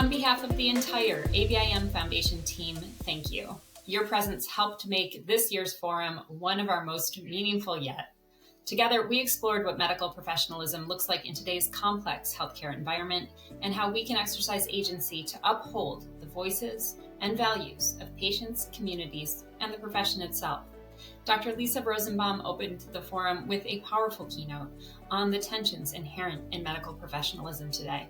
On behalf of the entire ABIM Foundation team, thank you. Your presence helped make this year's forum one of our most meaningful yet. Together, we explored what medical professionalism looks like in today's complex healthcare environment and how we can exercise agency to uphold the voices and values of patients, communities, and the profession itself. Dr. Lisa Rosenbaum opened the forum with a powerful keynote on the tensions inherent in medical professionalism today.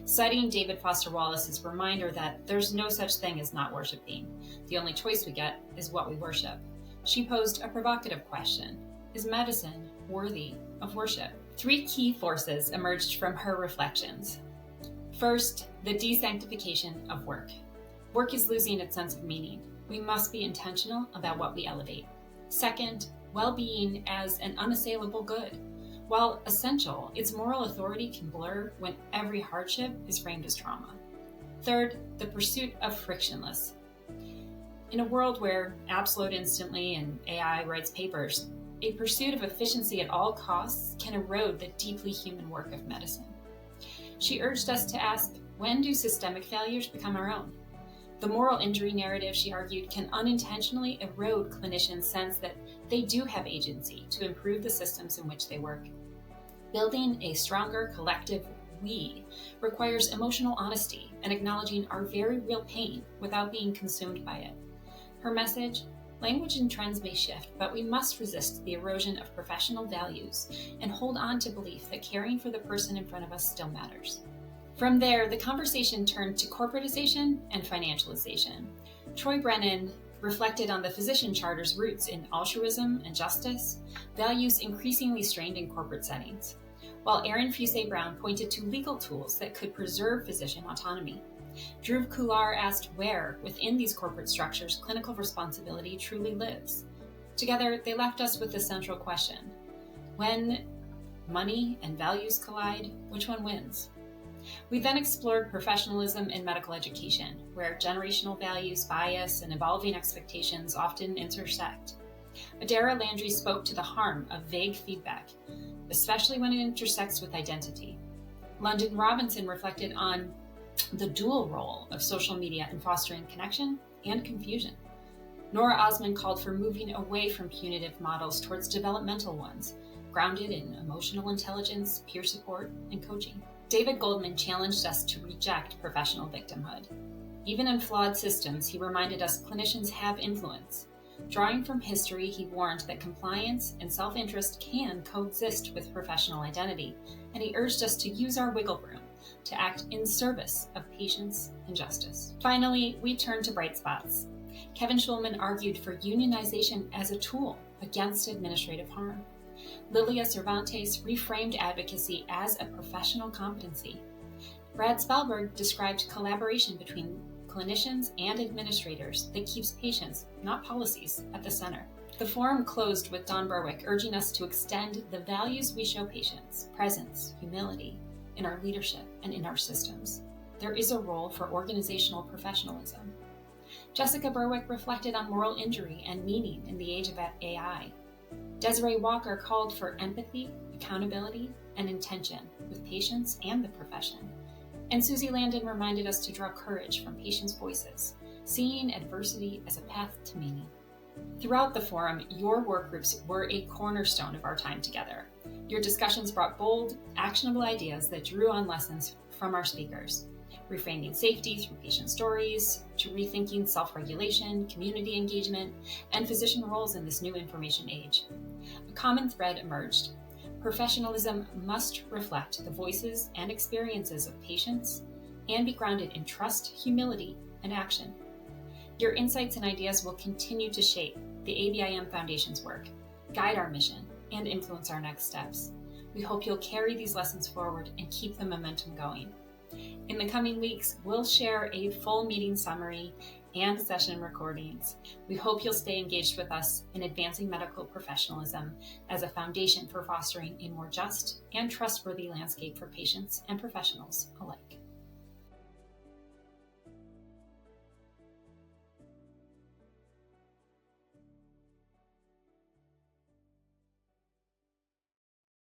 Citing David Foster Wallace's reminder that there's no such thing as not worshiping. The only choice we get is what we worship. She posed a provocative question: is medicine worthy of worship? Three key forces emerged from her reflections. First, the desanctification of work. Work is losing its sense of meaning. We must be intentional about what we elevate. Second, well-being as an unassailable good. While essential, its moral authority can blur when every hardship is framed as trauma. Third, the pursuit of frictionless. In a world where apps load instantly and AI writes papers, a pursuit of efficiency at all costs can erode the deeply human work of medicine. She urged us to ask, when do systemic failures become our own? The moral injury narrative, she argued, can unintentionally erode clinicians' sense that they do have agency to improve the systems in which they work. Building a stronger collective we requires emotional honesty and acknowledging our very real pain without being consumed by it. Her message: language and trends may shift, but we must resist the erosion of professional values and hold on to belief that caring for the person in front of us still matters. From there, the conversation turned to corporatization and financialization. Troy Brennan reflected on the physician charter's roots in altruism and justice, values increasingly strained in corporate settings, while Aaron Fusay-Brown pointed to legal tools that could preserve physician autonomy. Dhruv Kular asked where, within these corporate structures, clinical responsibility truly lives. Together, they left us with the central question: when money and values collide, which one wins? We then explored professionalism in medical education, where generational values, bias, and evolving expectations often intersect. Adara Landry spoke to the harm of vague feedback, especially when it intersects with identity. London Robinson reflected on the dual role of social media in fostering connection and confusion. Nora Osman called for moving away from punitive models towards developmental ones, grounded in emotional intelligence, peer support, and coaching. David Goldman challenged us to reject professional victimhood. Even in flawed systems, he reminded us clinicians have influence. Drawing from history, he warned that compliance and self-interest can coexist with professional identity, and he urged us to use our wiggle room to act in service of patients and justice. Finally, we turned to bright spots. Kevin Schulman argued for unionization as a tool against administrative harm. Lilia Cervantes reframed advocacy as a professional competency. Brad Spellberg described collaboration between clinicians and administrators that keeps patients, not policies, at the center. The forum closed with Don Berwick urging us to extend the values we show patients: presence, humility, in our leadership and in our systems. There is a role for organizational professionalism. Jessica Berwick reflected on moral injury and meaning in the age of AI. Desiree Walker called for empathy, accountability, and intention with patients and the profession. And Susie Landon reminded us to draw courage from patients' voices, seeing adversity as a path to meaning. Throughout the forum, your work groups were a cornerstone of our time together. Your discussions brought bold, actionable ideas that drew on lessons from our speakers, reframing safety through patient stories, to rethinking self-regulation, community engagement, and physician roles in this new information age. A common thread emerged: professionalism must reflect the voices and experiences of patients and be grounded in trust, humility, and action. Your insights and ideas will continue to shape the ABIM Foundation's work, guide our mission, and influence our next steps. We hope you'll carry these lessons forward and keep the momentum going. In the coming weeks, we'll share a full meeting summary and session recordings. We hope you'll stay engaged with us in advancing medical professionalism as a foundation for fostering a more just and trustworthy landscape for patients and professionals alike.